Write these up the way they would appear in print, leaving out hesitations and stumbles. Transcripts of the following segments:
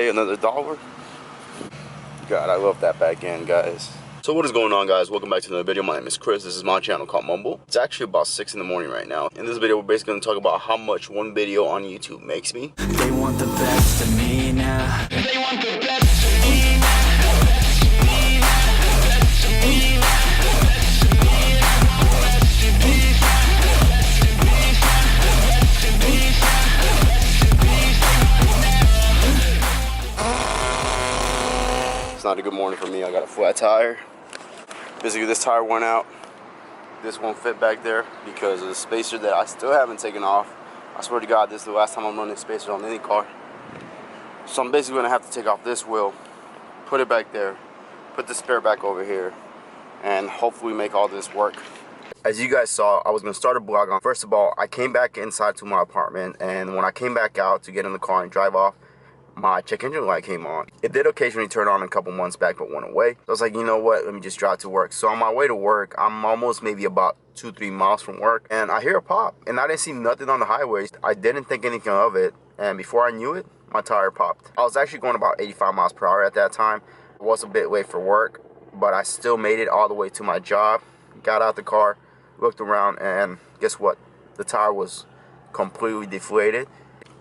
day, another dollar. God, I love that back end, guys. So what is going on, guys? Welcome back to another video. My name is Chris. This is my channel called Mumble. It's actually about 6 in the morning right now. In this video, we're basically going to talk about how much one video on YouTube makes me. They want the best of me now. They want the best of me now. It's not a good morning for me. I got a flat tire. Basically, this tire went out. This won't fit back there because of the spacer that I still haven't taken off. I swear to God, this is the last time I'm running spacers on any car. So I'm basically gonna have to take off this wheel, put it back there, put the spare back over here, and hopefully make all this work. As you guys saw, I was gonna start a vlog on. First of all, I came back inside to my apartment, and when I came back out to get in the car and drive off, my check engine light came on. It did occasionally turn on a couple months back, but went away. So I was like, you know what, let me just drive to work. So on my way to work, I'm almost maybe about 2-3 miles from work, and I hear a pop, and I didn't see nothing on the highway. I didn't think anything of it, and before I knew it, my tire popped. I was actually going about 85 miles per hour at that time. I was a bit late for work, but I still made it all the way to my job. Got out the car, looked around, and guess what? The tire was completely deflated.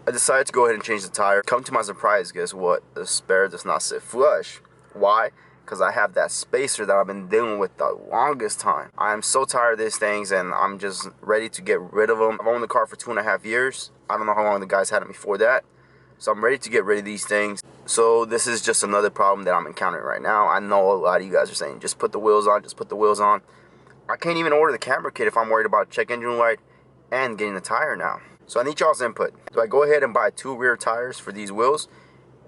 I decided to go ahead and change the tire. Come to my surprise, guess what? The spare does not sit flush. Why? Because I have that spacer that I've been dealing with the longest time. I am so tired of these things, and I'm just ready to get rid of them. I've owned the car for 2.5 years. I don't know how long the guys had it before that. So I'm ready to get rid of these things. So this is just another problem that I'm encountering right now. I know a lot of you guys are saying, just put the wheels on, just put the wheels on. I can't even order the camera kit if I'm worried about check engine light and getting the tire now. So I need y'all's input. Do I go ahead and buy 2 rear tires for these wheels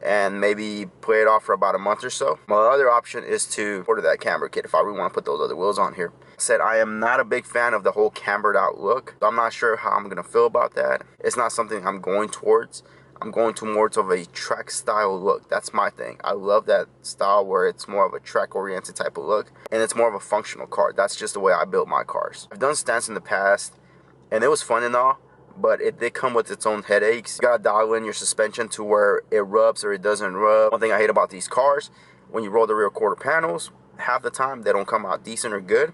and maybe play it off for about a month or so? My other option is to order that camber kit if I really want to put those other wheels on here. I said I am not a big fan of the whole cambered out look. I'm not sure how I'm going to feel about that. It's not something I'm going towards. I'm going towards of a track style look. That's my thing. I love that style where it's more of a track oriented type of look, and it's more of a functional car. That's just the way I build my cars. I've done stunts in the past, and it was fun and all, but it did come with its own headaches. You gotta dial in your suspension to where it rubs or it doesn't rub. One thing I hate about these cars, when you roll the rear quarter panels, half the time they don't come out decent or good.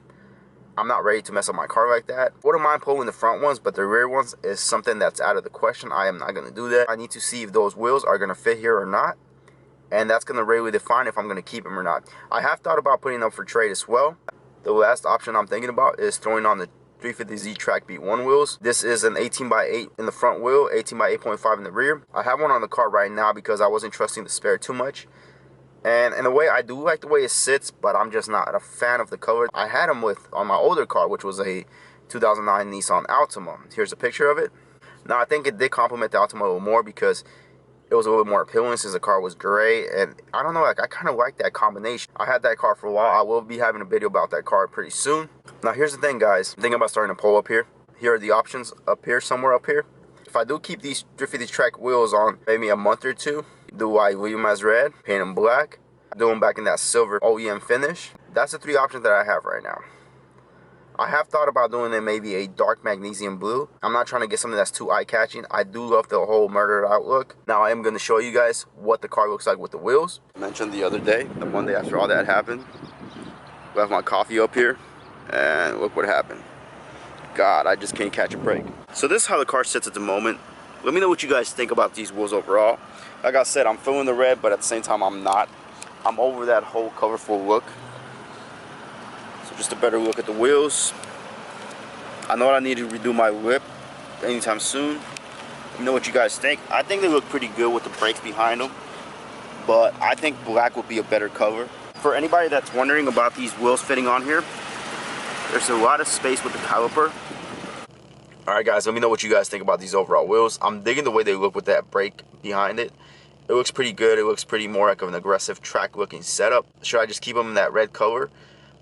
I'm not ready to mess up my car like that. Wouldn't mind pulling the front ones, but the rear ones is something that's out of the question. I am not gonna do that. I need to see if those wheels are gonna fit here or not, and that's gonna really define if I'm gonna keep them or not. I have thought about putting them for trade as well. The last option I'm thinking about is throwing on the 350Z Track Beat 1 wheels. This is an 18x8 in the front wheel, 18x8.5 in the rear. I have one on the car right now because I wasn't trusting the spare too much. And in a way, I do like the way it sits, but I'm just not a fan of the color. I had them on my older car, which was a 2009 Nissan Altima. Here's a picture of it. Now, I think it did complement the Altima a little more because it was a little more appealing since the car was gray, and I don't know, like I kind of like that combination. I had that car for a while. I will be having a video about that car pretty soon. Now here's the thing, guys. I'm thinking about starting a poll up here. Here are the options up here, somewhere up here. If I do keep these 350 track wheels on maybe a month or two, do I leave them as red, paint them black, do them back in that silver OEM finish? That's the 3 options that I have right now. I have thought about doing it maybe a dark magnesium blue. I'm not trying to get something that's too eye-catching. I do love the whole murdered out look. Now I am going to show you guys what the car looks like with the wheels. I mentioned the other day, the Monday after all that happened, left my coffee up here, and look what happened. God, I just can't catch a break. So this is how the car sits at the moment. Let me know what you guys think about these wheels overall. Like I said, I'm feeling the red, but at the same time I'm not. I'm over that whole colorful look. So just a better look at the wheels. I know I need to redo my whip anytime soon. Let me know what you guys think. I think they look pretty good with the brakes behind them, but I think black would be a better color. For anybody that's wondering about these wheels fitting on here, there's a lot of space with the caliper. Alright guys, let me know what you guys think about these overall wheels. I'm digging the way they look with that brake behind it. It looks pretty good. It looks pretty more like an aggressive track looking setup. Should I just keep them in that red color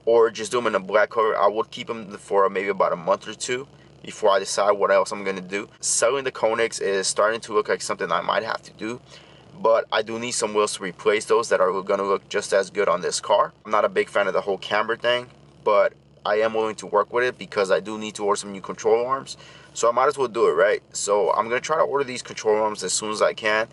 or just do them in a black color? I would keep them for maybe about a month or two before I decide what else I'm going to do. Selling the Konigs is starting to look like something I might have to do, but I do need some wheels to replace those that are going to look just as good on this car. I'm not a big fan of the whole camber thing, but I am willing to work with it because I do need to order some new control arms. So I might as well do it, right? So I'm going to try to order these control arms as soon as I can.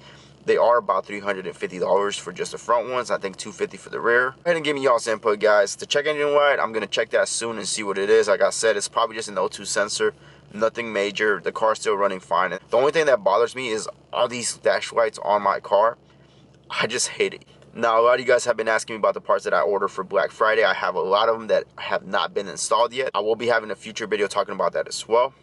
They are about $350 for just the front ones. I think $250 for the rear. Go ahead and give me y'all's input, guys. The check engine light, I'm gonna check that soon and see what it is. Like I said, it's probably just an O2 sensor. Nothing major. The car's still running fine. And the only thing that bothers me is all these dash lights on my car. I just hate it. Now, a lot of you guys have been asking me about the parts that I ordered for Black Friday. I have a lot of them that have not been installed yet. I will be having a future video talking about that as well,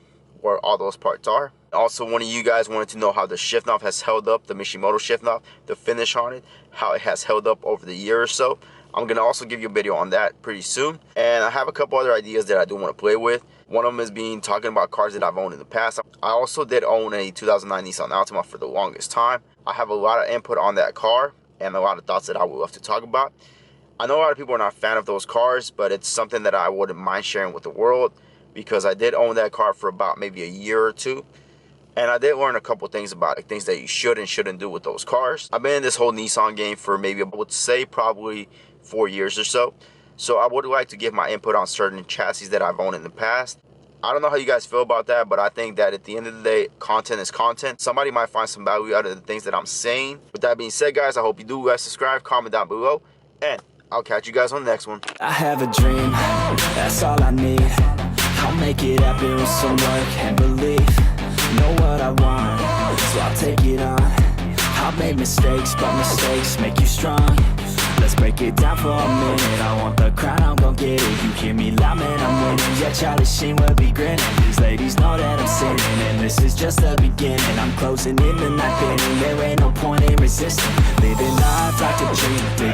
where all those parts are. Also, one of you guys wanted to know how the shift knob has held up, the Mishimoto shift knob, the finish on it, how it has held up over the year or so. I'm going to also give you a video on that pretty soon. And I have a couple other ideas that I do want to play with. One of them is talking about cars that I've owned in the past. I also did own a 2009 Nissan Altima for the longest time. I have a lot of input on that car and a lot of thoughts that I would love to talk about. I know a lot of people are not a fan of those cars, but it's something that I wouldn't mind sharing with the world, because I did own that car for about maybe a year or two. And I did learn a couple things about it, things that you should and shouldn't do with those cars. I've been in this whole Nissan game for maybe, I would say, probably 4 years or so. So I would like to give my input on certain chassis that I've owned in the past. I don't know how you guys feel about that, but I think that at the end of the day, content is content. Somebody might find some value out of the things that I'm saying. With that being said, guys, I hope you do subscribe, comment down below, and I'll catch you guys on the next one. I have a dream, that's all I need. I'll make it happen with some work and belief. Know what I want, so I'll take it on. I've made mistakes, but mistakes make you strong. Let's break it down for a minute. I want the crown, I'm gon' get it. You hear me loud, man, I'm winning. Yeah, Charlie Sheen will be grinning. These ladies know that I'm sinning, and this is just the beginning. I'm closing in the night inning. There ain't no point in resisting. Living life like a dream.